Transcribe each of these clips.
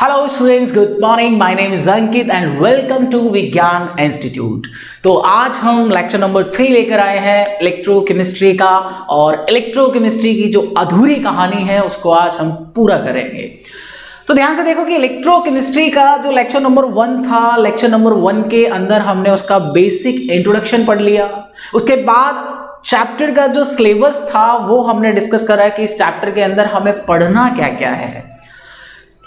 Hello students, good morning. My name is Ankit and welcome to Vigyan institute. तो आज हम lecture number 3 लेकर आए हैं इलेक्ट्रोकेमिस्ट्री का, और इलेक्ट्रोकेमिस्ट्री की जो अधूरी कहानी है उसको आज हम पूरा करेंगे। तो ध्यान से देखो कि इलेक्ट्रोकेमिस्ट्री का जो लेक्चर नंबर 1 था, लेक्चर नंबर 1 के अंदर हमने उसका बेसिक इंट्रोडक्शन पढ़ लिया। उसके बाद चैप्टर का जो सिलेबस था वो हमने डिस्कस करा कि इस चैप्टर के अंदर हमें पढ़ना क्या क्या है।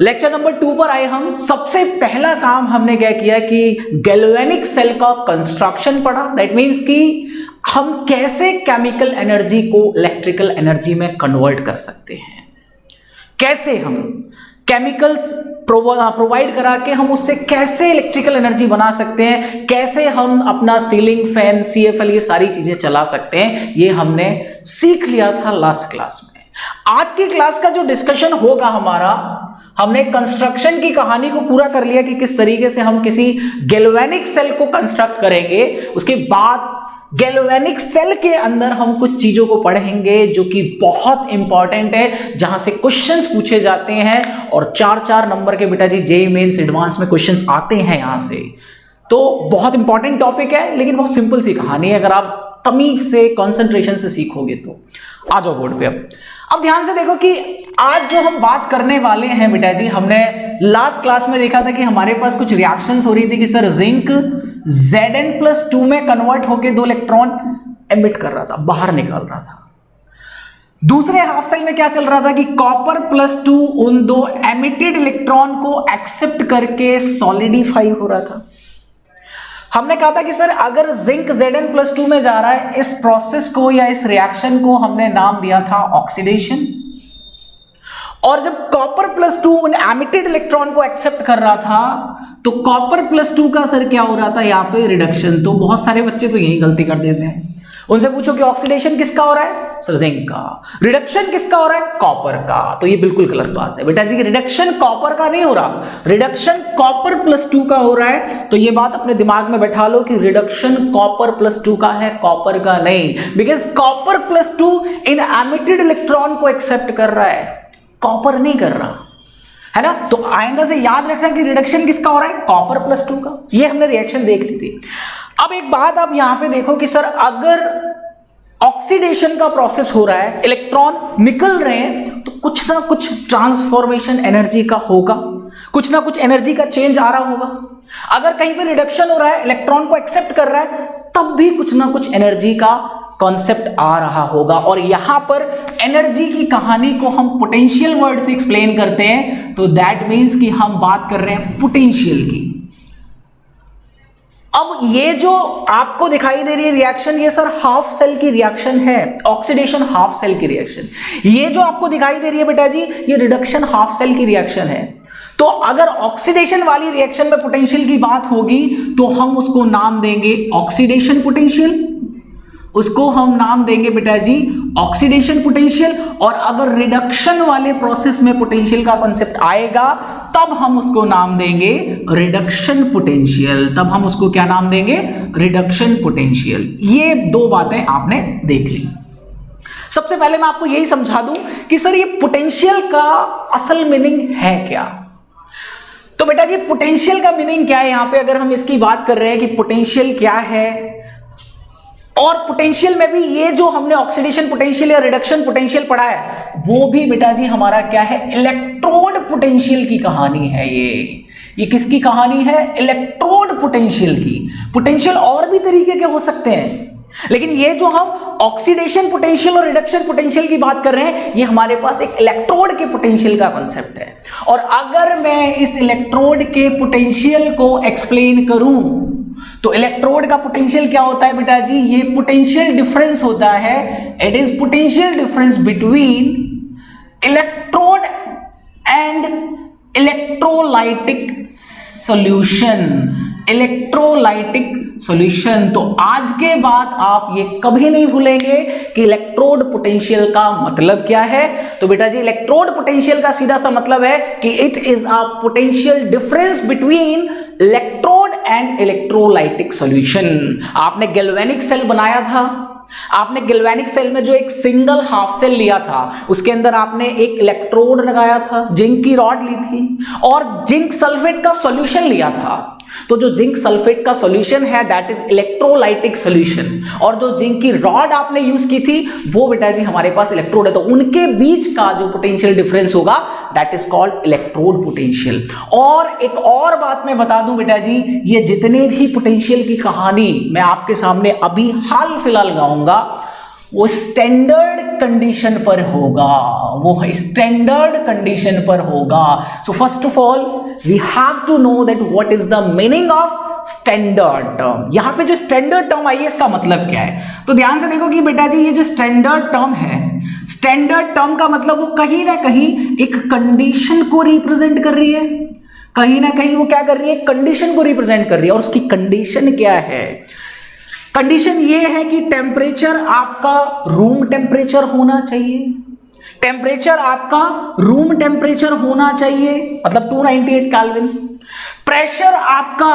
लेक्चर नंबर 2 पर आए हम। सबसे पहला काम हमने क्या किया कि गैल्वेनिक सेल का कंस्ट्रक्शन पढ़ा। दैट मींस कि हम कैसे केमिकल एनर्जी को इलेक्ट्रिकल एनर्जी में कन्वर्ट कर सकते हैं, कैसे हम केमिकल्स प्रोवाइड करा के हम उससे कैसे इलेक्ट्रिकल एनर्जी बना सकते हैं, कैसे हम अपना सीलिंग फैन, CFL, ये सारी चीजें चला सकते हैं। ये हमने सीख लिया था लास्ट क्लास में। आज की क्लास का जो डिस्कशन होगा हमारा, हमने कंस्ट्रक्शन की कहानी को पूरा कर लिया कि किस तरीके से हम किसी गैल्वेनिक सेल को कंस्ट्रक्ट करेंगे। उसके बाद गैल्वेनिक सेल के अंदर हम कुछ चीजों को पढ़ेंगे जो कि बहुत इंपॉर्टेंट है, जहां से क्वेश्चंस पूछे जाते हैं और 4-4 नंबर के बेटा जी जेईई मेंस एडवांस में क्वेश्चंस आते हैं यहां से। तो बहुत इंपॉर्टेंट टॉपिक है, लेकिन बहुत सिंपल सी कहानी है। अगर आप तमीज से, कंसंट्रेशन से सीखोगे तो। आ जाओ बोर्ड पे। अब ध्यान से देखो कि आज जो हम बात करने वाले हैं बेटा जी, हमने लास्ट क्लास में देखा था कि हमारे पास कुछ रिएक्शंस हो रही थी कि सर जिंक Zn+2 में कन्वर्ट होकर 2 इलेक्ट्रॉन एमिट कर रहा था, बाहर निकाल रहा था। दूसरे हाफ साइकिल में क्या चल रहा था कि Copper+2 उन 2 एमिटेड इलेक्ट्रॉन को एक्सेप्ट करके सॉलिडिफाई हो रहा था। हमने कहा था कि सर अगर जिंक Zn+2 में जा रहा है, इस प्रोसेस को या इस रिएक्शन को हमने नाम दिया था ऑक्सीडेशन। और जब Copper+2 उन एमिटेड इलेक्ट्रॉन को एक्सेप्ट कर रहा था तो Copper+2 का सर क्या हो रहा था यहाँ पे, रिडक्शन। तो बहुत सारे बच्चे तो यही गलती कर देते हैं। उनसे पूछो कि ऑक्सीडेशन किसका हो रहा है, सर जिंक का। रिडक्शन किसका हो रहा है, कॉपर का। तो ये बिल्कुल गलत बात है बेटा जी, रिडक्शन कॉपर का नहीं हो रहा, रिडक्शन Copper+2 का हो रहा है। तो ये बात अपने दिमाग में बैठा लो कि रिडक्शन Copper+2 का है, कॉपर का नहीं। Because Copper+2 in emitted electron को एक्सेप्ट कर रहा है, कॉपर नहीं कर रहा है ना। तो आइंदा से याद रखना कि रिडक्शन किसका हो रहा है, Copper+2 का। ये हमने रिएक्शन देख ली थी। अब एक बात आप यहां पे देखो कि सर अगर ऑक्सीडेशन का प्रोसेस हो रहा है, इलेक्ट्रॉन निकल रहे हैं, तो कुछ ना कुछ ट्रांसफॉर्मेशन एनर्जी का होगा, कुछ ना कुछ एनर्जी का चेंज आ रहा होगा। अगर कहीं पे रिडक्शन हो रहा है, इलेक्ट्रॉन को एक्सेप्ट कर रहा है, तब भी कुछ ना कुछ एनर्जी का कॉन्सेप्ट आ रहा होगा। और यहां पर एनर्जी की कहानी को हम पोटेंशियल वर्ड से एक्सप्लेन करते हैं। तो दैट मींस कि हम बात कर रहे हैं पोटेंशियल की। अब ये जो आपको दिखाई दे रही है रिएक्शन, ये सर हाफ सेल की रिएक्शन है, ऑक्सीडेशन हाफ सेल की रिएक्शन। ये जो आपको दिखाई दे रही है बेटा जी, ये रिडक्शन हाफ सेल की रिएक्शन है। तो अगर ऑक्सीडेशन वाली रिएक्शन में पोटेंशियल की बात होगी तो हम उसको नाम देंगे ऑक्सीडेशन पोटेंशियल, उसको हम नाम देंगे बेटा जी ऑक्सीडेशन पोटेंशियल। और अगर रिडक्शन वाले प्रोसेस में पोटेंशियल का कॉन्सेप्ट आएगा तब हम उसको नाम देंगे रिडक्शन पोटेंशियल। तब हम उसको क्या नाम देंगे, रिडक्शन पोटेंशियल। ये 2 बातें आपने देख ली। सबसे पहले मैं आपको यही समझा दूं कि सर ये पोटेंशियल का असल मीनिंग है क्या। तो बेटा जी पोटेंशियल का मीनिंग क्या है, यहां पे अगर हम इसकी बात कर रहे हैं कि पोटेंशियल क्या है, और पोटेंशियल में भी ये जो हमने ऑक्सीडेशन पोटेंशियल या रिडक्शन पोटेंशियल पढ़ा है, वो भी बेटा जी हमारा क्या है, इलेक्ट्रोड पोटेंशियल की कहानी है। ये किसकी कहानी है, इलेक्ट्रोड पोटेंशियल की। पोटेंशियल और भी तरीके के हो सकते हैं, लेकिन ये जो हम ऑक्सीडेशन पोटेंशियल और रिडक्शन पोटेंशियल की बात कर रहे हैं, ये हमारे पास एक इलेक्ट्रोड के पोटेंशियल का कॉन्सेप्ट है। और अगर मैं इस इलेक्ट्रोड के पोटेंशियल को एक्सप्लेन करूं तो इलेक्ट्रोड का पोटेंशियल क्या होता है बेटा जी, ये पोटेंशियल डिफरेंस होता है। It is potential difference between electrode and electrolytic solution. Electrolytic solution. तो आज के बाद आप ये कभी नहीं भूलेंगे कि इलेक्ट्रोड पोटेंशियल का मतलब क्या है। तो बेटा जी इलेक्ट्रोड पोटेंशियल का सीधा सा मतलब है कि it is a potential difference between electrode and electrolytic solution. आपने गैल्वेनिक सेल बनाया था, आपने गैल्वेनिक सेल में जो एक सिंगल हाफ सेल लिया था उसके अंदर आपने एक इलेक्ट्रोड लगाया था, जिंक की रॉड ली थी और जिंक सल्फेट का सॉल्यूशन लिया था। तो जो जिंक सल्फेट का सॉल्यूशन है दैट इज इलेक्ट्रोलाइटिक सॉल्यूशन, और जो जिंक की रॉड आपने यूज की थी वो बेटा जी हमारे पास इलेक्ट्रोड है, तो उनके बीच का जो पोटेंशियल डिफरेंस होगा that is called electrode potential. और एक और बात मैं बता दूं बेटा जी, ये जितने भी पोटेंशियल की कहानी मैं आपके सामने अभी हाल फिलहाल गाऊंगा वो स्टैंडर्ड कंडीशन पर होगा, वो स्टैंडर्ड कंडीशन पर होगा। So first of all we have to know that what is the meaning of standard term. यहां पे जो स्टैंडर्ड टर्म आई है इसका मतलब क्या है, तो ध्यान से देखो कि बेटा जी ये जो स्टैंडर्ड टर्म है, स्टैंडर्ड टर्म का मतलब वो कहीं ना कहीं एक कंडीशन को रिप्रेजेंट कर रही है, कहीं ना कहीं वो क्या कर रही है, कंडीशन को रिप्रेजेंट कर रही है। और उसकी कंडीशन क्या है, कंडीशन ये है कि टेम्परेचर आपका रूम टेम्परेचर होना चाहिए, टेम्परेचर आपका रूम टेम्परेचर होना चाहिए मतलब 298 केल्विन, प्रेशर आपका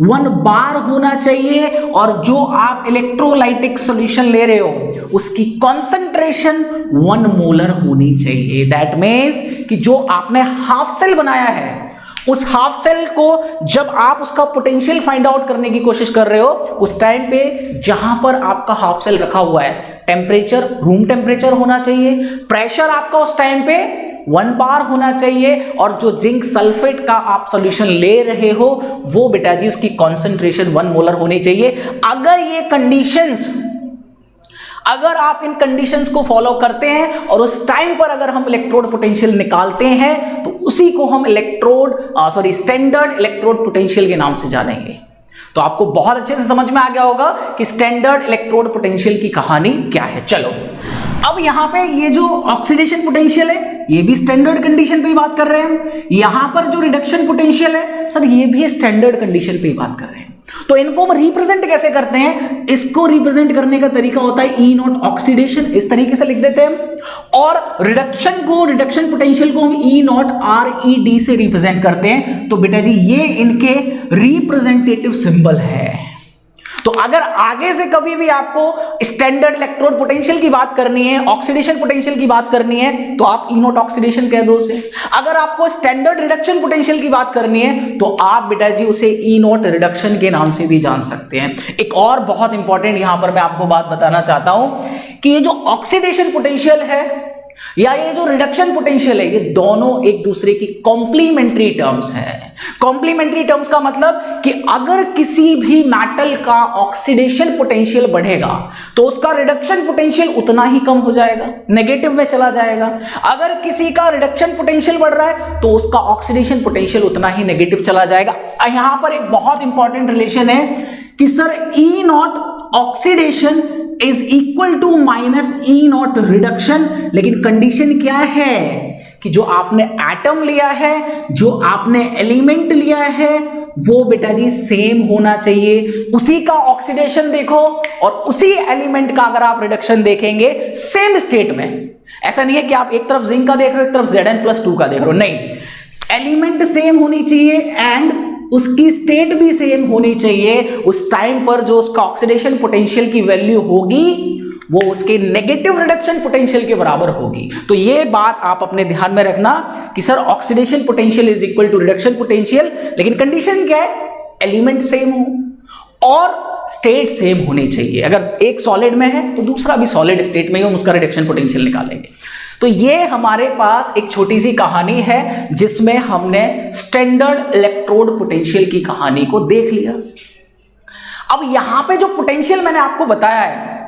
1 बार होना चाहिए, और जो आप इलेक्ट्रोलाइटिक सॉल्यूशन ले रहे हो उसकी कॉन्सेंट्रेशन 1 मोलर होनी चाहिए। दैट मीन्स कि जो आपने हाफ सेल बनाया है उस हाफ सेल को जब आप उसका पोटेंशियल फाइंड आउट करने की कोशिश कर रहे हो उस टाइम पे जहां पर आपका हाफ सेल रखा हुआ है टेम्परेचर रूम टेम्परेचर होना चाहिए, प्रेशर आपका उस टाइम पे 1 बार होना चाहिए, और जो जिंक सल्फेट का आप सॉल्यूशन ले रहे हो वो बेटा जी उसकी कॉन्सेंट्रेशन 1 मोलर होनी चाहिए। अगर आप इन कंडीशंस को फॉलो करते हैं और उस टाइम पर अगर हम इलेक्ट्रोड पोटेंशियल निकालते हैं तो उसी को हम स्टैंडर्ड इलेक्ट्रोड पोटेंशियल के नाम से जानेंगे। तो आपको बहुत अच्छे से समझ में आ गया होगा कि स्टैंडर्ड इलेक्ट्रोड पोटेंशियल की कहानी क्या है। चलो अब यहां पे ये जो ऑक्सीडेशन पोटेंशियल है ये भी स्टैंडर्ड कंडीशन पे ही बात कर रहे हैं, यहां पर जो रिडक्शन पोटेंशियल है सर ये भी स्टैंडर्ड कंडीशन पे ही बात कर रहे हैं। तो इनको हम रिप्रेजेंट कैसे करते हैं, इसको रिप्रेजेंट करने का तरीका होता है ई नॉट ऑक्सीडेशन, इस तरीके से लिख देते हैं, और रिडक्शन पोटेंशियल को हम ई नॉट RED से रिप्रेजेंट करते हैं। तो बेटा जी ये इनके रिप्रेजेंटेटिव सिंबल है। तो अगर आगे से कभी भी आपको स्टैंडर्ड इलेक्ट्रोड पोटेंशियल की बात करनी है, ऑक्सीडेशन पोटेंशियल की बात करनी है तो आप ई नॉट ऑक्सीडेशन कह दो उसे। अगर आपको स्टैंडर्ड रिडक्शन पोटेंशियल की बात करनी है तो आप बेटा जी उसे ई नॉट रिडक्शन के नाम से भी जान सकते हैं। एक और बहुत इंपॉर्टेंट यहां पर मैं आपको बात बताना चाहता हूं कि ये जो ऑक्सीडेशन पोटेंशियल है या ये जो रिडक्शन पोटेंशियल है ये दोनों एक दूसरे की कॉम्प्लीमेंट्री टर्म्स हैं। कॉम्प्लीमेंट्री टर्म्स का मतलब कि अगर किसी भी मेटल का ऑक्सीडेशन पोटेंशियल बढ़ेगा तो उसका रिडक्शन पोटेंशियल उतना ही कम हो जाएगा, नेगेटिव में चला जाएगा। अगर किसी का रिडक्शन पोटेंशियल बढ़ रहा है तो उसका ऑक्सीडेशन पोटेंशियल उतना ही नेगेटिव चला जाएगा। यहां पर एक बहुत इंपॉर्टेंट रिलेशन है कि sir E not oxidation is equal to minus E not reduction, लेकिन कंडीशन क्या है कि जो आपने एटम लिया है, जो आपने एलिमेंट लिया है वो बेटा जी सेम होना चाहिए। उसी का ऑक्सीडेशन देखो और उसी एलिमेंट का अगर आप रिडक्शन देखेंगे सेम स्टेट में, ऐसा नहीं है कि आप एक तरफ जिंक का देख रहे हो एक तरफ Zn+2 का देख रहे हो, नहीं, एलिमेंट सेम होनी चाहिए एंड उसकी स्टेट भी सेम होनी चाहिए। उस टाइम पर जो उसका ऑक्सीडेशन पोटेंशियल की वैल्यू होगी वो उसके नेगेटिव रिडक्शन पोटेंशियल के बराबर होगी। तो ये बात आप अपने ध्यान में रखना कि sir oxidation potential is equal to reduction potential, लेकिन कंडीशन क्या है, एलिमेंट सेम हो और स्टेट सेम होनी चाहिए। अगर एक सॉलिड में है तो दूसरा भी सॉलिड स्टेट में ही हम उसका रिडक्शन पोटेंशियल निकालेंगे। तो ये हमारे पास एक छोटी सी कहानी है जिसमें हमने स्टैंडर्ड इलेक्ट्रोड पोटेंशियल की कहानी को देख लिया। अब यहां पे जो पोटेंशियल मैंने आपको बताया है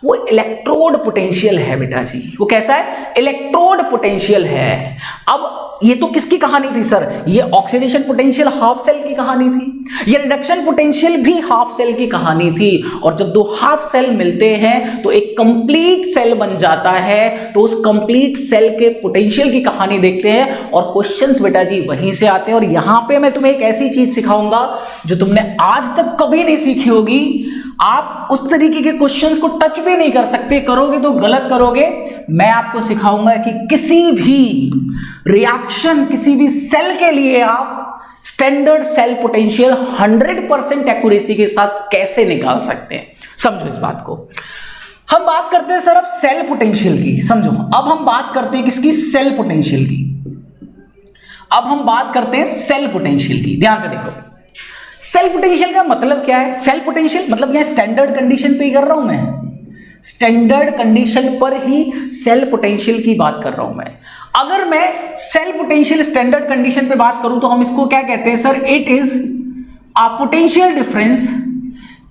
वो इलेक्ट्रोड पोटेंशियल है बेटा जी। वो कैसा है, इलेक्ट्रोड पोटेंशियल है। अब ये तो किसकी कहानी थी सर, ये ऑक्सीडेशन पोटेंशियल हाफ सेल की कहानी थी, ये रिडक्शन पोटेंशियल भी हाफ सेल की कहानी थी। और जब दो हाफ सेल मिलते हैं तो एक कंप्लीट सेल बन जाता है। तो उस कंप्लीट सेल के पोटेंशियल की कहानी देखते हैं और क्वेश्चंस बेटा जी वहीं से आते हैं। और यहां पे मैं तुम्हें एक ऐसी चीज सिखाऊंगा जो तुमने आज तक कभी नहीं सीखी होगी। आप उस तरीके के क्वेश्चंस को टच भी नहीं कर सकते, करोगे तो गलत करोगे। मैं आपको सिखाऊंगा कि किसी भी रिएक्शन, किसी भी सेल के लिए आप स्टैंडर्ड सेल पोटेंशियल 100% एक्यूरेसी के साथ कैसे निकाल सकते हैं। समझो इस बात को। हम बात करते हैं सर अब सेल पोटेंशियल की, समझो अब हम बात करते हैं किसकी, सेल पोटेंशियल की। अब हम बात करते हैं सेल पोटेंशियल की, ध्यान से देखो सेल पोटेंशियल का मतलब क्या है। सेल पोटेंशियल मतलब यह स्टैंडर्ड कंडीशन पे ही कर रहा हूं मैं, स्टैंडर्ड कंडीशन पर ही सेल पोटेंशियल की बात कर रहा हूं मैं। अगर मैं सेल पोटेंशियल स्टैंडर्ड कंडीशन पे बात करूं तो हम इसको क्या कहते हैं sir, it is a potential difference,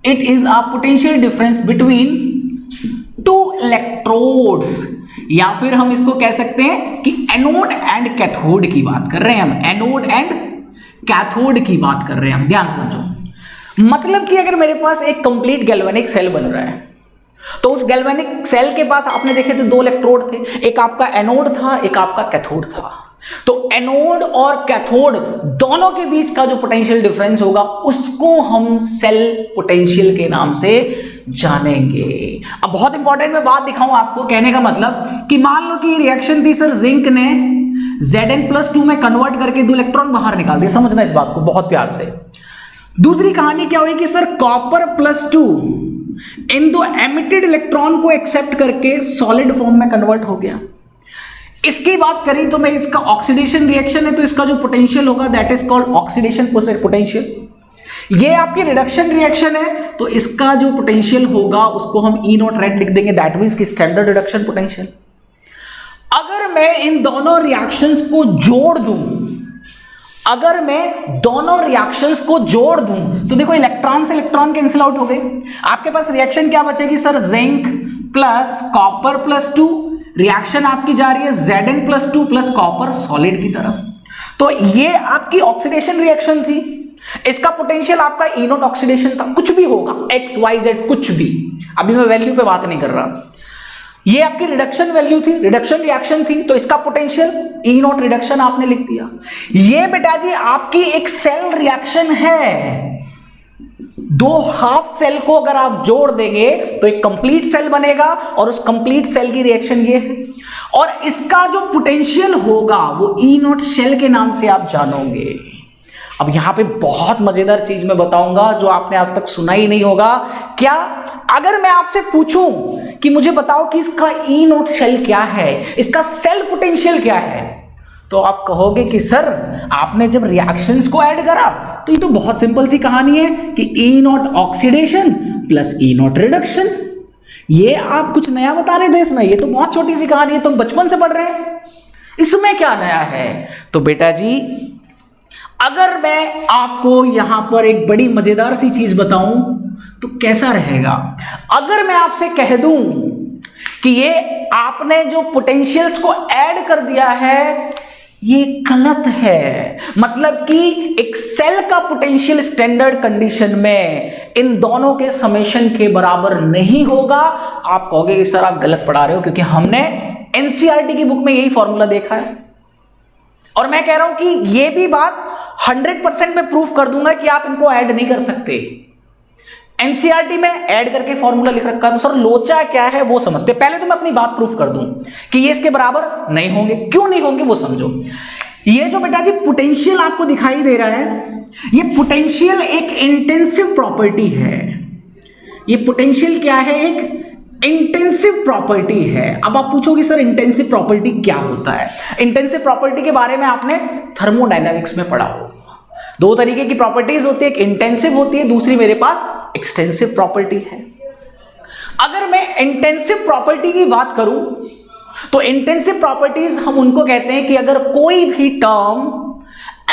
it is a potential difference between two electrodes, या फिर हम इसको कह सकते हैं कि एनोड एंड कैथोड की बात कर रहे हैं हम, एनोड एंड कैथोड की बात कर रहे हैं हम, ध्यान से समझो। मतलब कि अगर मेरे पास एक कंप्लीट गैल्वेनिक सेल बन रहा है तो उस गैल्वेनिक सेल के पास आपने देखे थे दो इलेक्ट्रोड थे, एक आपका एनोड था एक आपका कैथोड था। तो एनोड और कैथोड दोनों के बीच का जो पोटेंशियल डिफरेंस होगा उसको हम सेल पोटेंशियल के नाम से जानेंगे। अब बहुत इंपॉर्टेंट मैं बात दिखाऊं आपको, कहने का मतलब कि मान लो कि रिएक्शन थी सर, जिंक ने Zn+2 में कन्वर्ट करके दो इलेक्ट्रॉन बाहर निकाल दिए, समझना इस बात को बहुत प्यार से। दूसरी कहानी क्या हुई कि सर Copper+2 इन दो एमिटेड इलेक्ट्रॉन को एक्सेप्ट करके सॉलिड फॉर्म में कन्वर्ट हो गया। इसकी बात करें तो मैं इसका ऑक्सीडेशन रिएक्शन है तो इसका जो पोटेंशियल होगा that is called oxidation potential. ये आपकी रिडक्शन रिएक्शन है तो इसका जो पोटेंशियल होगा उसको हम E0 रेड लिख देंगे, दैट मींस की स्टैंडर्ड रिडक्शन पोटेंशियल। अगर मैं इन दोनों रिएक्शंस को जोड़ दूं, अगर मैं दोनों रिएक्शंस को जोड़ दूं तो देखो इलेक्ट्रॉन से इलेक्ट्रॉन कैंसिल आउट हो गए, आपके पास रिएक्शन क्या बचेगी sir, zinc plus Copper+2, reaction आपकी जा रही है Zn+2 प्लस कॉपर सॉलिड की तरफ। तो ये आपकी ऑक्सीडेशन रिएक्शन थी, इसका पोटेंशियल आपका E0 ऑक्सीडेशन था, कुछ भी होगा x y z कुछ भी, अभी मैं वैल्यू पे बात नहीं कर रहा। ये आपकी रिडक्शन वैल्यू थी, रिडक्शन रिएक्शन थी तो इसका पोटेंशियल E0 रिडक्शन आपने लिख दिया। ये बेटा जी आपकी एक सेल रिएक्शन है, दो हाफ सेल को अगर आप जोड़ देंगे तो एक कंप्लीट सेल बनेगा और उस कंप्लीट सेल की रिएक्शन ये है, और इसका जो पोटेंशियल होगा वो E0 शेल के नाम से आप जानोगे। अब यहां पे बहुत मजेदार चीज मैं बताऊंगा जो आपने आज तक सुना ही नहीं होगा। क्या, अगर मैं आपसे पूछूं कि मुझे बताओ कि इसका E0 शेल क्या है, इसका सेल पोटेंशियल क्या है, तो आप कहोगे कि सर आपने जब रिएक्शंस को ऐड करा तो ये तो बहुत सिंपल सी कहानी है कि E0 oxidation plus E0 reduction. ये आप कुछ नया बता रहे थे इसमें, ये तो बहुत छोटी सी कहानी है, तुम बचपन से पढ़ रहे हैं, इसमें क्या नया है। तो बेटा जी अगर मैं आपको यहां पर एक बड़ी मजेदार सी चीज बताऊं तो कैसा रहेगा, अगर मैं आपसे कह दूं कि ये आपने जो पोटेंशियल्स को ऐड कर दिया है ये गलत है, मतलब कि एक सेल का पोटेंशियल स्टैंडर्ड कंडीशन में इन दोनों के समेशन के बराबर नहीं होगा, आप कहोगे कि सर आप गलत पढ़ा रहे हो, क्योंकि हमने एनसीईआरटी की बुक में यही फॉर्मूला देखा है। और मैं कह रहा हूं कि ये भी बात 100% मैं प्रूफ कर दूंगा कि आप इनको ऐड नहीं कर सकते। एनसीईआरटी में ऐड करके फॉर्मूला लिख रखा है, तो सर लोचा क्या है वो समझते। पहले तो मैं अपनी बात प्रूफ कर दूं कि ये इसके बराबर नहीं होंगे, क्यों नहीं होंगे वो समझो। ये जो बेटा जी पोटेंशियल आपको दिखाई दे रहा है, ये पोटेंशियल एक इंटेंसिव प्रॉपर्टी है। ये पोटेंशियल क्या है, एक इंटेंसिव प्रॉपर्टी है। अब आप पूछोगे सर इंटेंसिव प्रॉपर्टी क्या होता है। इंटेंसिव प्रॉपर्टी के बारे में आपने थर्मोडायनामिक्स में पढ़ा होगा। दो तरीके की प्रॉपर्टीज होती है, एक इंटेंसिव होती है, दूसरी मेरे पास एक्सटेंसिव प्रॉपर्टी है। अगर मैं इंटेंसिव प्रॉपर्टी की बात करूं तो इंटेंसिव प्रॉपर्टीज हम उनको कहते हैं कि अगर कोई भी टर्म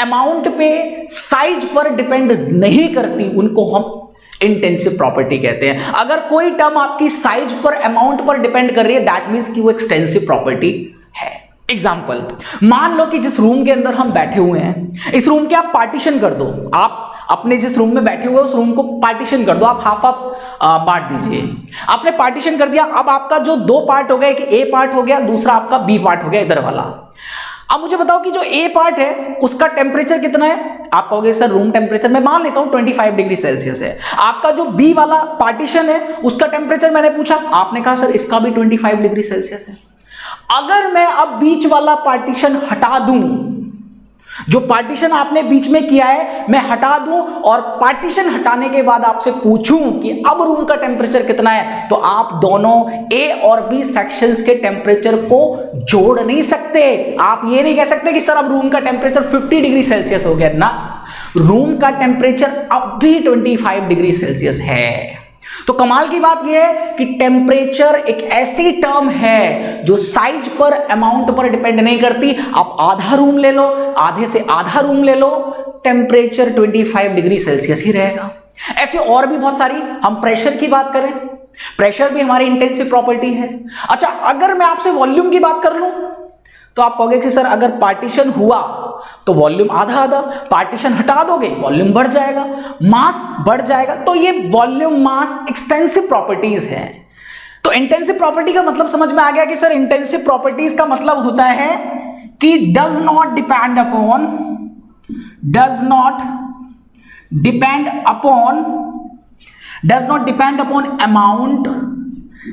अमाउंट पे साइज पर डिपेंड नहीं करती उनको हम इंटेंसिव प्रॉपर्टी कहते हैं। अगर कोई टर्म आपकी साइज पर अमाउंट पर डिपेंड कर रही है दैट मींस कि वो एक्सटेंसिव प्रॉपर्टी है। एग्जाम्पल, मान लो कि जिस रूम के अंदर हम बैठे हुए हैं, इस रूम के आप पार्टीशन कर दो, आप अपने जिस रूम में बैठे हुए उस रूम को पार्टीशन कर दो, आप हाफ हाफ बांट दीजिए। आपने पार्टीशन कर दिया, अब आपका जो दो पार्ट हो गया, एक ए पार्ट हो गया, दूसरा आपका बी पार्ट हो गया इधर वाला। अब मुझे बताओ कि जो ए पार्ट है उसका टेम्परेचर कितना है। आप कहोगे सर रूम टेम्परेचर मैं मान लेता हूं 25 डिग्री सेल्सियस है। आपका जो बी वाला पार्टीशन है उसका टेम्परेचर मैंने पूछा, आपने कहा सर इसका भी 25 डिग्री सेल्सियस है। अगर मैं अब बीच वाला पार्टीशन हटा दूं जो पार्टीशन आपने बीच में किया है मैं हटा दूं और पार्टीशन हटाने के बाद आपसे पूछूं कि अब रूम का टेम्परेचर कितना है, तो आप दोनों ए और बी सेक्शंस के टेम्परेचर को जोड़ नहीं सकते। आप ये नहीं कह सकते कि सर अब रूम का टेम्परेचर 50 डिग्री सेल्सियस हो गया ना, रूम का टेम्परेचर अब भी 25 डिग्री सेल्सियस है। तो कमाल की बात यह है कि टेम्परेचर एक ऐसी टर्म है जो साइज पर, अमाउंट पर डिपेंड नहीं करती। आप आधा रूम ले लो, आधे से आधा रूम ले लो, टेम्परेचर 25 डिग्री सेल्सियस ही रहेगा। ऐसे और भी बहुत सारी, हम प्रेशर की बात करें, प्रेशर भी हमारी इंटेंसिव प्रॉपर्टी है। अच्छा, अगर मैं आपसे वॉल्यूम की बात कर लूं तो आप कहोगे कि सर अगर पार्टीशन हुआ तो वॉल्यूम आधा आधा, पार्टीशन हटा दोगे वॉल्यूम बढ़ जाएगा, मास बढ़ जाएगा। तो ये वॉल्यूम मास एक्सटेंसिव प्रॉपर्टीज है। तो इंटेंसिव प्रॉपर्टी का मतलब समझ में आ गया कि सर इंटेंसिव प्रॉपर्टीज का मतलब होता है कि does not depend upon amount,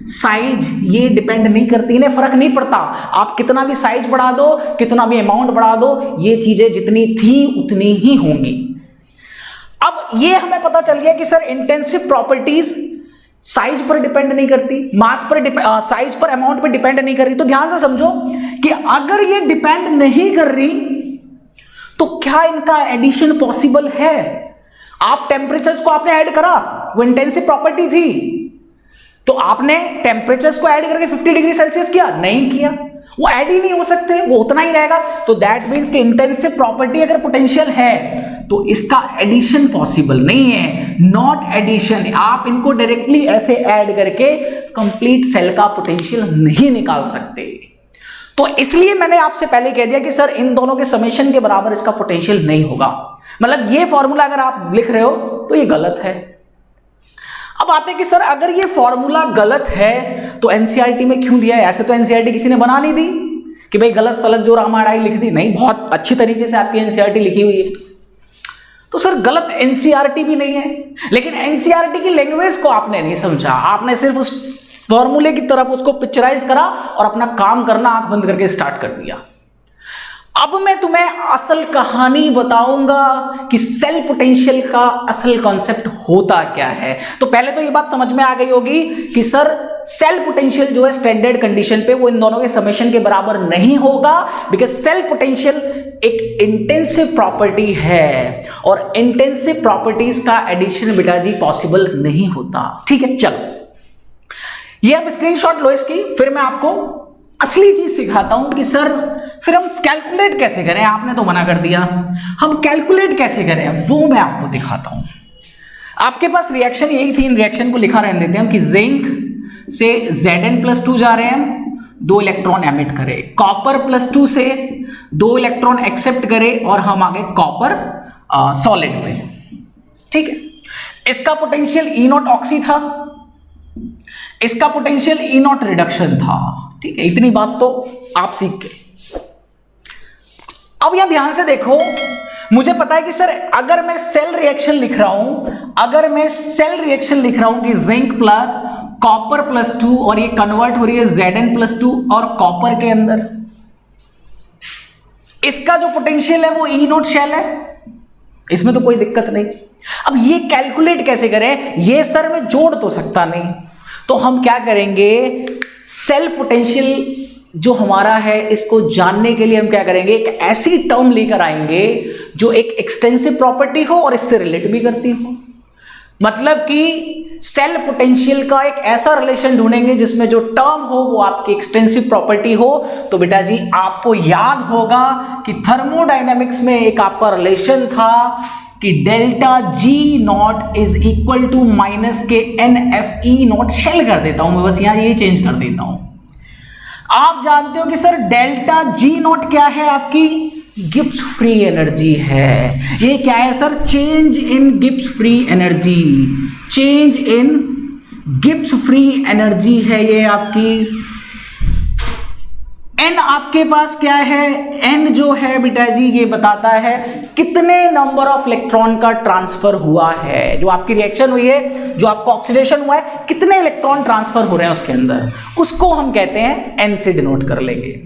size, ये डिपेंड नहीं करती, इन्हें फर्क नहीं पड़ता। आप कितना भी साइज बढ़ा दो, कितना भी अमाउंट बढ़ा दो, ये चीजें जितनी थी उतनी ही होंगी। अब ये हमें पता चल गया कि सर इंटेंसिव प्रॉपर्टीज साइज पर डिपेंड नहीं करती, मास पर साइज पर, अमाउंट पर डिपेंड नहीं कर रही। तो ध्यान से समझो कि अगर ये डिपेंड नहीं कर रही तो क्या इनका एडिशन पॉसिबल है? आप टेम्परेचर्स को आपने ऐड करा, वो इंटेंसिव प्रॉपर्टी थी, तो आपने टेम्परेचर्स को ऐड करके 50 डिग्री सेल्सियस किया? नहीं किया, वो ऐड ही नहीं हो सकते, वो उतना ही रहेगा। तो दैट मींस कि इंटेंसिव प्रॉपर्टी अगर पोटेंशियल है तो इसका एडिशन पॉसिबल नहीं है, नॉट एडिशन। आप इनको डायरेक्टली ऐसे ऐड करके कंप्लीट सेल का पोटेंशियल नहीं निकाल सकते। तो इसलिए मैंने आपसे पहले कह दिया कि सर इन दोनों के समेशन के बराबर इसका पोटेंशियल नहीं होगा। मतलब ये फॉर्मूला अगर आप लिख रहे हो तो ये गलत है। अब आते हैं कि सर अगर ये फॉर्मूला गलत है तो एनसीईआरटी में क्यों दिया है? ऐसे तो एनसीईआरटी किसी ने बना नहीं दी कि भाई गलत सलत जो रामायण लिख दी, नहीं, बहुत अच्छी तरीके से आपकी एनसीईआरटी लिखी हुई है। तो सर गलत एनसीईआरटी भी नहीं है, लेकिन एनसीईआरटी की लैंग्वेज को आपने नहीं समझा, आपने सिर्फ उस फॉर्मूले की तरफ उसको पिक्चराइज करा और अपना काम करना आंख बंद करके स्टार्ट कर दिया। अब मैं तुम्हें असल कहानी बताऊंगा कि सेल पोटेंशियल का असल कॉन्सेप्ट होता क्या है। तो पहले तो ये बात समझ में आ गई होगी कि सर सेल पोटेंशियल जो है स्टैंडर्ड कंडीशन पे वो इन दोनों के समेशन के बराबर नहीं होगा, बिकॉज सेल पोटेंशियल एक इंटेंसिव प्रॉपर्टी है और इंटेंसिव प्रॉपर्टीज का एडिशन बेटा जी पॉसिबल नहीं होता। ठीक है, चलो ये आप स्क्रीनशॉट लो इसकी, फिर मैं आपको असली चीज सिखाता हूं कि सर फिर हम कैलकुलेट कैसे करें। आपने तो मना कर दिया, हम कैलकुलेट कैसे करें वो मैं आपको दिखाता हूं। आपके पास रिएक्शन यही थी, इन रिएक्शन को लिखा रहने देते हैं हम कि जिंक से Zn+2 जा रहे हैं, 2 इलेक्ट्रॉन एमिट करे, कॉपर +2 से 2 इलेक्ट्रॉन एक्सेप्ट करे और हम आगे कॉपर सॉलिड पे। ठीक है, इसका पोटेंशियल E0 ऑक्सी था, इसका पोटेंशियल E0 रिडक्शन था। ठीक है, इतनी बात तो आप सीख गए। अब यहां ध्यान से देखो, मुझे पता है कि सर अगर मैं सेल रिएक्शन लिख रहा हूं कि जिंक प्लस कॉपर +2 और ये कन्वर्ट हो रही है Zn+2 और कॉपर के अंदर, इसका जो पोटेंशियल है वो E0 शेल है, इसमें तो कोई दिक्कत नहीं। अब ये कैलकुलेट कैसे करें? ये सर मैं जोड़ तो सकता नहीं, तो हम क्या करेंगे, सेल पोटेंशियल जो हमारा है इसको जानने के लिए हम क्या करेंगे, एक ऐसी टर्म लेकर आएंगे जो एक एक्सटेंसिव प्रॉपर्टी हो और इससे रिलेट भी करती हो। मतलब कि सेल पोटेंशियल का एक ऐसा रिलेशन ढूंढेंगे जिसमें जो टर्म हो वो आपकी एक्सटेंसिव प्रॉपर्टी हो। तो बेटा जी आपको याद होगा कि थर्मोडायनेमिक्स में एक आपका रिलेशन था कि delta G0 is equal to -KNFE0। शेल कर देता हूं मैं, बस यहां ये चेंज कर देता हूं। आप जानते हो कि सर डेल्टा G0 क्या है? आपकी गिब्स फ्री एनर्जी है। ये क्या है sir? Change in Gibbs free energy, change in Gibbs free energy है ये आपकी। n आपके पास क्या है? n जो है बेटा जी ये बताता है कितने नंबर ऑफ इलेक्ट्रॉन का ट्रांसफर हुआ है। जो आपकी रिएक्शन हुई है, जो आपका ऑक्सीडेशन हुआ है, कितने इलेक्ट्रॉन ट्रांसफर हो रहे हैं उसके अंदर, उसको हम कहते हैं n से डिनोट कर लेंगे।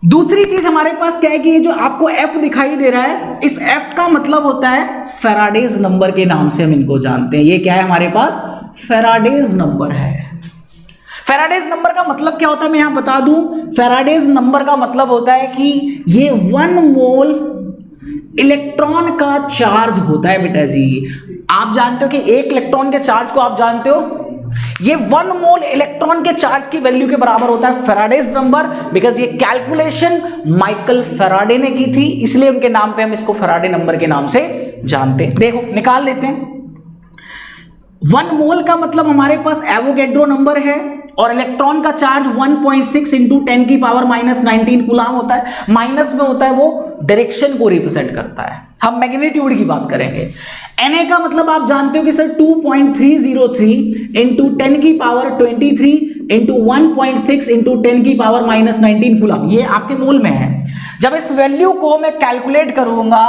दूसरी चीज हमारे पास क्या है कि ये जो आपको F दिखाई दे रहा है, इस F का मतलब होता है फैराडेज नंबर के नाम से हम इनको जानते हैं। ये क्या है हमारे पास? फैराडेज नंबर है। फैराडेज नंबर का मतलब क्या होता है मैं यहां बता दूं। फैराडेज नंबर का मतलब होता है कि ये 1 मोल इलेक्ट्रॉन का चार्ज होता है बेटा जी। आप जानते हो कि एक इलेक्ट्रॉन के चार्ज को आप जानते हो, ये 1 मोल इलेक्ट्रॉन के चार्ज की वैल्यू के बराबर होता है फैराडेज नंबर। बिकॉज ये कैलकुलेशन माइकल फैराडे ने की थी, इसलिए उनके नाम पे हम इसको फैराडे नंबर के नाम से जानते हैं। देखो निकाल लेते हैं। 1 मोल का मतलब हमारे पास एवोगैड्रो नंबर है और इलेक्ट्रॉन का चार्ज 1.6 इंटू 10 की पावर -19 कूलाम होता है। माइनस में होता है वो डायरेक्शन को रिप्रेजेंट करता है। हम मैग्नीट्यूड की बात करेंगे। Na का मतलब आप जानते हो कि सर 2.303 इंटू 10 की पावर 23 इंटू 1.6 इंटू 10 की पावर -19 कूलाम, ये आपके मोल में है। जब इस वैल्यू को मैं कैलकुलेट करूंगा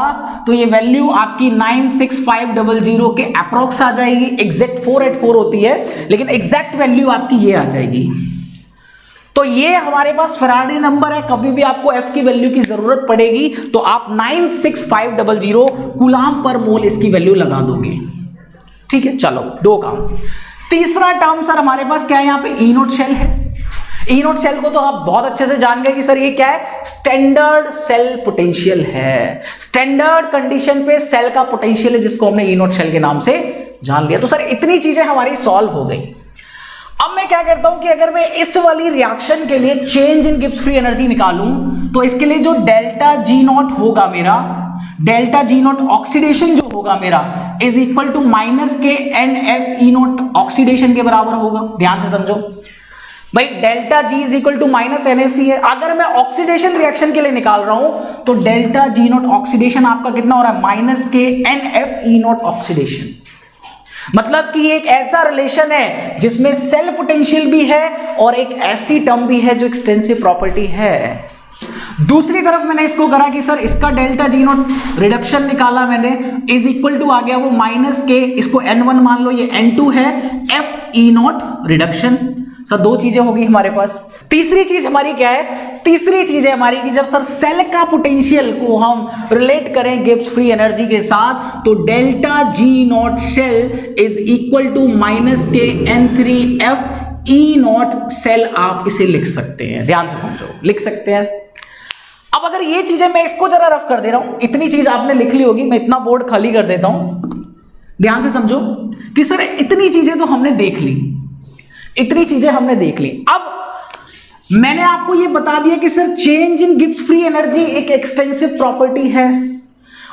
तो ये वैल्यू आपकी 96500 के अप्रोक्स आ जाएगी। एग्जैक्ट 484 होती है, लेकिन एग्जैक्ट वैल्यू आपकी ये आ जाएगी। तो ये हमारे पास फैराडे नंबर है। कभी भी आपको F की वैल्यू की जरूरत पड़ेगी तो आप 96500 कूलाम पर मोल इसकी वैल्यू लगा दोगे। ठीक है, चलो दो काम। तीसरा टर्म सर हमारे पास क्या है? यहां पे ई नोट शेल है। ई नोट सेल को तो आप बहुत अच्छे से जान गए कि सर ये क्या है? स्टैंडर्ड सेल पोटेंशियल है। स्टैंडर्ड कंडीशन पे सेल का पोटेंशियल है, जिसको हमने ई नोट सेल के नाम से जान लिया। तो सर इतनी चीजें हमारी सॉल्व हो गई। अब मैं क्या करता हूं कि अगर मैं इस वाली रिएक्शन के लिए change in Gibbs free energy निकालूं तो इसके लिए जो डेल्टा जी नॉट होगा मेरा, डेल्टा जी नॉट ऑक्सीडेशन जो होगा मेरा is equal to minus K N F E not oxidation के बराबर होगा। ध्यान से समझो भाई, delta G is equal to minus N F E है। अगर मैं ऑक्सीडेशन रिएक्शन के लिए निकाल रहा हूं तो डेल्टा जी नॉट ऑक्सीडेशन आपका कितना हो रहा है? Minus K N F E not oxidation. मतलब कि एक ऐसा रिलेशन है जिसमें सेल पोटेंशियल भी है और एक ऐसी टर्म भी है जो एक्सटेंसिव प्रॉपर्टी है। दूसरी तरफ मैंने इसको करा कि सर इसका डेल्टा जी नॉट रिडक्शन निकाला मैंने, इज इक्वल टू आ गया वो माइनस के, इसको n1 मान लो, ये n2 है, F E not reduction. Sir दो चीजें होगी हमारे पास। तीसरी चीज हमारी क्या है? तीसरी चीज है हमारी कि जब सर सेल का पोटेंशियल को हम रिलेट करें गिब्स फ्री एनर्जी के साथ तो delta G naught cell is equal to minus K n3 F E naught cell. आप इसे लिख सकते हैं, ध्यान से समझो, लिख सकते हैं। अब अगर ये चीजें मैं इसको जरा रफ कर दे रहा हूं, इतनी चीज आपने लिख ली होगी, मैं इतना बोर्ड खाली कर देता हूं। ध्यान से समझो कि सर इतनी चीजें तो हमने देख ली, इतनी चीजें हमने देख ली। अब मैंने आपको यह बता दिया कि sir change in Gibbs free energy एक एक्सटेंसिव प्रॉपर्टी है,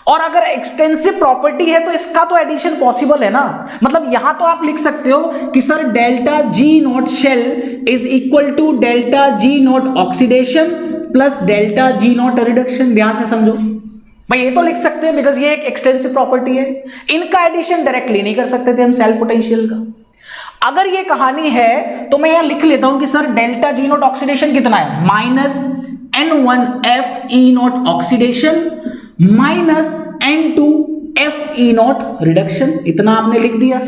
और अगर एक्सटेंसिव प्रॉपर्टी है तो इसका तो एडिशन पॉसिबल है ना। मतलब यहां तो आप लिख सकते हो कि sir delta G naught cell is equal to delta G naught oxidation plus delta G naught reduction. ध्यान से समझो भाई, ये तो लिख सकते हैं बिकॉज ये एक एक्सटेंसिव प्रॉपर्टी है। इनका एडिशन डायरेक्टली नहीं कर सकते थे हम सेल पोटेंशियल का। अगर ये कहानी है तो मैं यहां लिख लेता हूं कि sir delta G naught oxidation कितना है? Minus n1 F E not oxidation minus n2 F E not reduction. इतना आपने लिख दिया।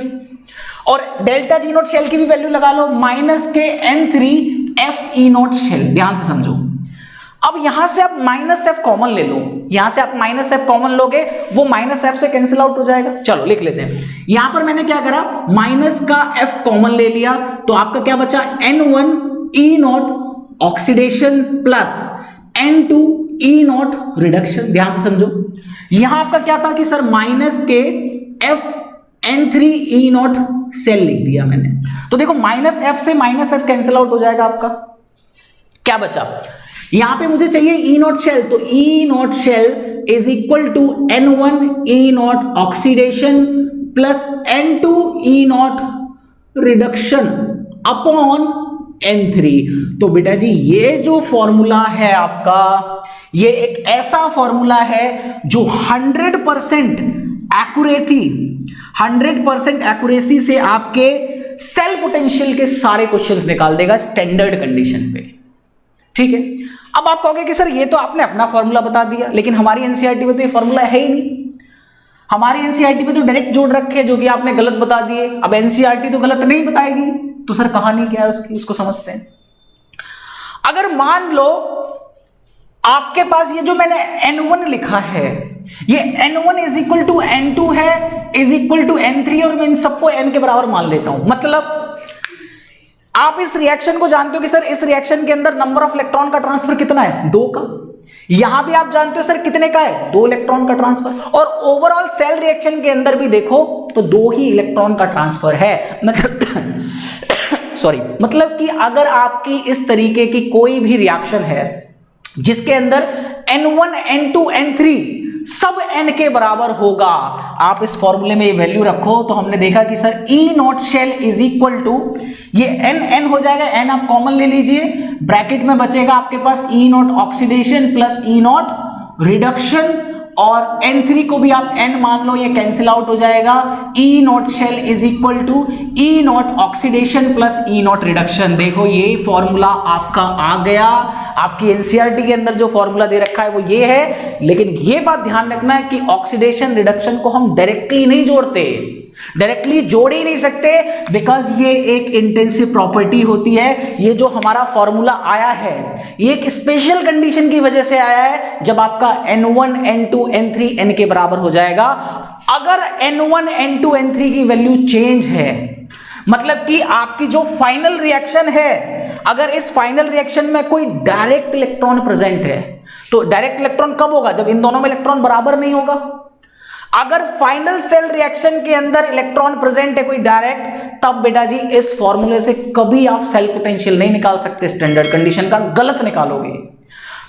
और डेल्टा जी नॉट शेल की भी वैल्यू लगा लो, minus K n3 F E nought shell. ध्यान से समझो। अब यहां से आप माइनस एफ कॉमन ले लो, यहां से आप माइनस एफ कॉमन लोगे, वो माइनस एफ से कैंसिल आउट हो जाएगा। चलो लिख लेते हैं। यहां पर मैंने क्या करा, माइनस का एफ कॉमन ले लिया, तो आपका क्या बचा? n1 E not oxidation plus n2 E not reduction. ध्यान से समझो, यहां आपका क्या था कि sir minus K F n3 E naught cell लिख दिया मैंने। तो देखो माइनस एफ से माइनस एफ कैंसिल आउट हो जाएगा। आपका क्या बचा? यहां पे मुझे चाहिए ई नॉट शेल, तो E nought cell is equal to n1 E not oxidation plus n2 E not reduction upon n3। तो बेटा जी ये जो फॉर्मूला है आपका, ये एक ऐसा फॉर्मूला है जो 100% एक्यूरेटी, 100% एक्यूरेसी से आपके सेल पोटेंशियल के सारे क्वेश्चंस निकाल देगा स्टैंडर्ड कंडीशन पे। ठीक है, अब आप कहोगे कि सर ये तो आपने अपना फॉर्मूला बता दिया, लेकिन हमारी एनसीईआरटी में तो ये फॉर्मूला है ही नहीं। हमारी एनसीईआरटी में तो डायरेक्ट जोड़ रखे जो कि आपने गलत बता दिए। अब एनसीईआरटी तो गलत नहीं बताएगी, तो सर कहानी क्या है उसकी, उसको समझते हैं। अगर मान लो आपके पास ये जो मैंने N1 लिखा है, ये N1 is equal to N2 है, इज इक्वल टू N3, और मैं इन सबको N के बराबर मान लेता हूं। मतलब आप इस रिएक्शन को जानते हो कि सर इस रिएक्शन के अंदर नंबर ऑफ इलेक्ट्रॉन का ट्रांसफर कितना है, 2 का। यहां भी आप जानते हो सर कितने का है, 2 इलेक्ट्रॉन का ट्रांसफर। और ओवरऑल सेल रिएक्शन के अंदर भी देखो तो 2 ही इलेक्ट्रॉन का ट्रांसफर है। मतलब सॉरी, मतलब कि अगर आपकी इस तरीके की कोई भी रिएक्शन है जिसके अंदर N1, N2, N3 सब N के बराबर होगा, आप इस फॉर्मूले में ये वैल्यू रखो तो हमने देखा कि sir E naught cell is equal to, ये N हो जाएगा, N आप कॉमन ले लीजिए, ब्रैकेट में बचेगा आपके पास E naught oxidation plus E naught reduction, और N3 को भी आप N मान लो, ये कैंसिल आउट हो जाएगा। E naught cell is equal to E naught oxidation plus E naught reduction. देखो ये फॉर्मूला आपका आ गया, आपकी एनसीईआरटी के अंदर जो फॉर्मूला दे रखा है वो ये है। लेकिन ये बात ध्यान रखना है कि ऑक्सीडेशन रिडक्शन को हम डायरेक्टली नहीं जोड़ते, डायरेक्टली जोड़ ही नहीं सकते, बिकॉज ये एक इंटेंसिव प्रॉपर्टी होती है। ये जो हमारा फॉर्मूला आया है ये एक स्पेशल कंडीशन की वजह से आया है, जब आपका N1, N2, N3 N के बराबर हो जाएगा। अगर N1, N2, N3 की वैल्यू चेंज है, मतलब कि आपकी जो फाइनल रिएक्शन है, अगर इस फाइनल रिएक्शन में कोई डायरेक्ट इलेक्ट्रॉन प्रेजेंट है, तो डायरेक्ट इलेक्ट्रॉन कब होगा, जब इन दोनों में इलेक्ट्रॉन बराबर नहीं होगा। अगर फाइनल सेल रिएक्शन के अंदर इलेक्ट्रॉन प्रेजेंट है कोई डायरेक्ट, तब बेटा जी इस फॉर्मूले से कभी आप सेल पोटेंशियल नहीं निकाल सकते, स्टैंडर्ड कंडीशन का गलत निकालोगे।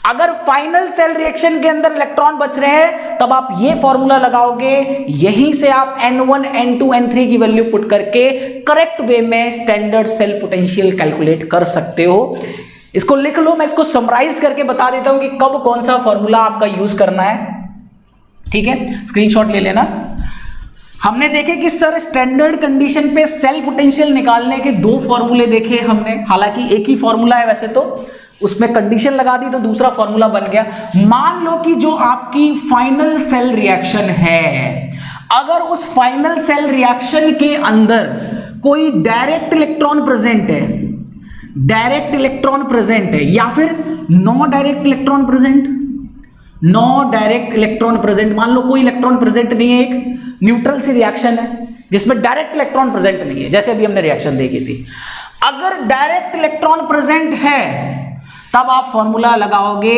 अगर फाइनल सेल रिएक्शन के अंदर इलेक्ट्रॉन बच रहे हैं तब आप ये फॉर्मूला लगाओगे, यहीं से आप N1, N2, N3 की वैल्यू पुट करके करेक्ट वे में स्टैंडर्ड सेल पोटेंशियल कैलकुलेट कर सकते हो। इसको लिख लो, मैं इसको समराइज करके बता देता हूं कि कब कौन सा फॉर्मूला आपका यूज करना है, ठीक है, स्क्रीनशॉट ले लेना। हमने देखे कि सर स्टैंडर्ड कंडीशन पे सेल पोटेंशियल निकालने के 2 फॉर्मूले देखे हमने, हालांकि एक ही फॉर्मूला है वैसे तो, उसमें कंडीशन लगा दी तो दूसरा फॉर्मूला बन गया। मान लो कि जो आपकी फाइनल सेल रिएक्शन है, अगर उस फाइनल सेल रिएक्शन के अंदर कोई डायरेक्ट इलेक्ट्रॉन प्रेजेंट है, डायरेक्ट इलेक्ट्रॉन प्रेजेंट है, या फिर no direct electron present, no direct electron present, मान लो कोई इलेक्ट्रॉन प्रेजेंट नहीं है, एक न्यूट्रल सी रिएक्शन है जिसमें डायरेक्ट इलेक्ट्रॉन प्रेजेंट नहीं है, जैसे अभी हमने रिएक्शन देखी थी। अगर डायरेक्ट इलेक्ट्रॉन प्रेजेंट है तब आप फॉर्मूला लगाओगे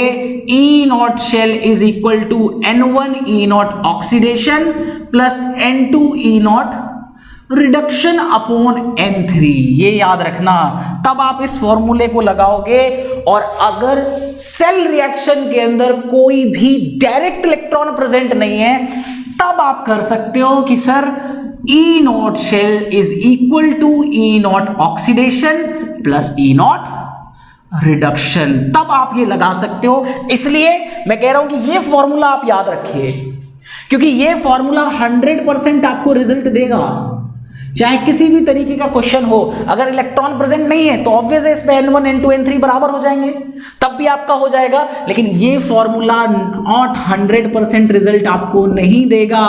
E naught cell is equal to N1 E naught oxidation plus N2 E naught reduction upon N3, ये याद रखना। तब आप इस फॉर्मूले को लगाओगे, और अगर सेल रिएक्शन के अंदर कोई भी डायरेक्ट इलेक्ट्रॉन प्रेजेंट नहीं है, तब आप कर सकते हो कि sir E naught cell is equal to E naught oxidation plus E naught reduction, तब आप ये लगा सकते हो। इसलिए मैं कह रहा हूं कि ये फॉर्मूला आप याद रखिए, क्योंकि ये फॉर्मूला 100% आपको रिजल्ट देगा, चाहे किसी भी तरीके का क्वेश्चन हो। अगर इलेक्ट्रॉन प्रेजेंट नहीं है तो ऑब्वियस है इसमें N1, N2, N3 बराबर हो जाएंगे, तब भी आपका हो जाएगा। लेकिन ये फॉर्मूला नॉट 100% रिजल्ट आपको नहीं देगा,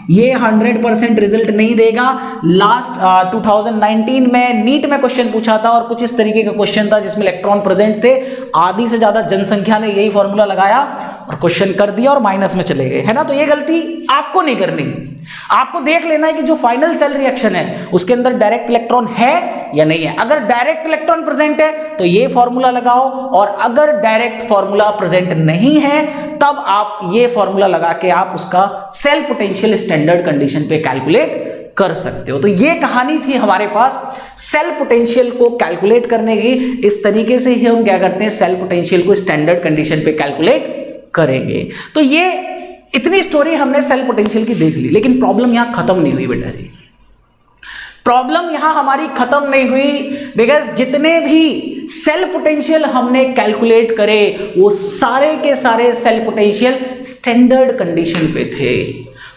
ये 100% रिजल्ट नहीं देगा। लास्ट 2019 में नीट में क्वेश्चन पूछा था और कुछ इस तरीके का क्वेश्चन था जिसमें इलेक्ट्रॉन प्रेजेंट थे, आधी से ज्यादा जनसंख्या ने यही फॉर्मूला लगाया और क्वेश्चन कर दिया और माइनस में चले गए, है ना। तो ये गलती आपको नहीं करनी, आपको देख लेना है कि जो फाइनल सेल रिएक्शन है उसके अंदर डायरेक्ट इलेक्ट्रॉन है या नहीं है। अगर डायरेक्ट इलेक्ट्रॉन प्रेजेंट है तो ये फॉर्मूला लगाओ, और अगर डायरेक्ट फॉर्मूला प्रेजेंट नहीं है तब आप ये फॉर्मूला लगा के आप उसका सेल पोटेंशियल स्टैंडर्ड कंडीशन पे कैलकुलेट कर सकते हो। तो ये कहानी थी हमारे पास सेल पोटेंशियल को कैलकुलेट करने की। इस तरीके से ही हम क्या करते हैं, सेल पोटेंशियल को स्टैंडर्ड कंडीशन पे कैलकुलेट करेंगे। तो ये इतनी स्टोरी हमने सेल पोटेंशियल की देख ली, लेकिन प्रॉब्लम यहां खत्म नहीं हुई बेटा जी। प्रॉब्लम यहां हमारी खत्म नहीं हुई, बिकॉज जितने भी सेल पोटेंशियल हमने कैलकुलेट करे वो सारे के सारे सेल पोटेंशियल स्टैंडर्ड कंडीशन पे थे।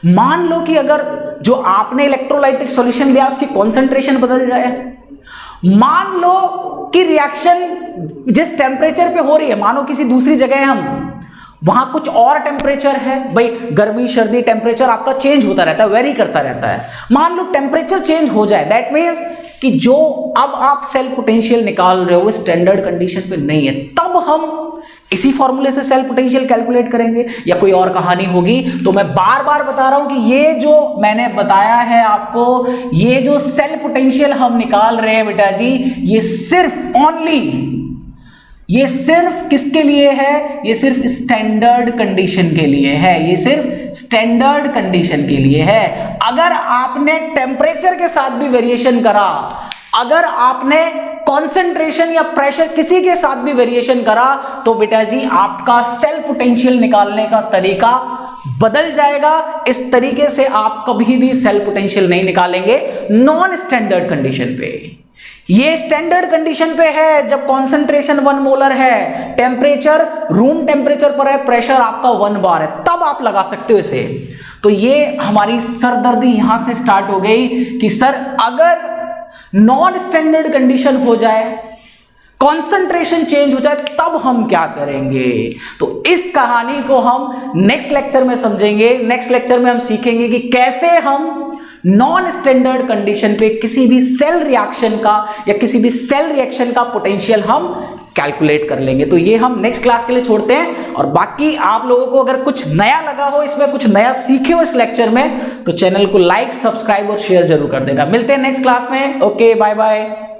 मान लो कि अगर जो आपने इलेक्ट्रोलाइटिक सॉल्यूशन लिया उसकी कॉन्सेंट्रेशन बदल जाए, मान लो कि रिएक्शन जिस टेम्परेचर पे हो रही है, मानो किसी दूसरी जगह हम वहां कुछ और टेम्परेचर है, भाई गर्मी सर्दी टेम्परेचर आपका चेंज होता रहता है, वेरी करता रहता है। मान लो टेम्परेचर चेंज हो जाए, दैट मीन्स कि जो अब आप सेल पोटेंशियल निकाल रहे हो वो स्टैंडर्ड कंडीशन पे नहीं है, तब हम इसी फॉर्मूले से सेल पोटेंशियल कैलकुलेट करेंगे या कोई और कहानी होगी? तो मैं बार बार बता रहा हूं कि ये जो मैंने बताया है आपको, ये जो सेल पोटेंशियल हम निकाल रहे हैं बेटा जी, ये सिर्फ ये सिर्फ किसके लिए है? ये सिर्फ स्टैंडर्ड कंडीशन के लिए है। ये सिर्फ स्टैंडर्ड कंडीशन के लिए है। अगर आपने टेम्परेचर के साथ भी वेरिएशन करा, अगर आपने कंसंट्रेशन या प्रेशर किसी के साथ भी वेरिएशन करा, तो बेटा जी आपका सेल पोटेंशियल निकालने का तरीका बदल जाएगा। इस तरीके से आप कभी भी सेल पोटेंशियल नहीं निकालेंगे नॉन स्टैंडर्ड कंडीशन पे। ये स्टैंडर्ड कंडीशन पे है जब कॉन्सेंट्रेशन 1 मोलर है, टेम्परेचर रूम टेम्परेचर पर है, प्रेशर आपका 1 बार है, तब आप लगा सकते हो इसे। तो ये हमारी सरदर्दी यहां से स्टार्ट हो गई कि सर अगर नॉन स्टैंडर्ड कंडीशन हो जाए, कॉन्सेंट्रेशन चेंज हो जाए, तब हम क्या करेंगे? तो इस कहानी को हम नेक्स्ट लेक्चर में समझेंगे। नेक्स्ट लेक्चर में हम सीखेंगे कि कैसे हम नॉन स्टैंडर्ड कंडीशन पे किसी भी सेल रिएक्शन का या किसी भी सेल रिएक्शन का पोटेंशियल हम कैलकुलेट कर लेंगे। तो ये हम नेक्स्ट क्लास के लिए छोड़ते हैं। और बाकी आप लोगों को अगर कुछ नया लगा हो, इसमें कुछ नया सीखे हो इस लेक्चर में, तो चैनल को लाइक, सब्सक्राइब और शेयर जरूर कर देना। मिलते हैं नेक्स्ट क्लास में। Okay, bye bye.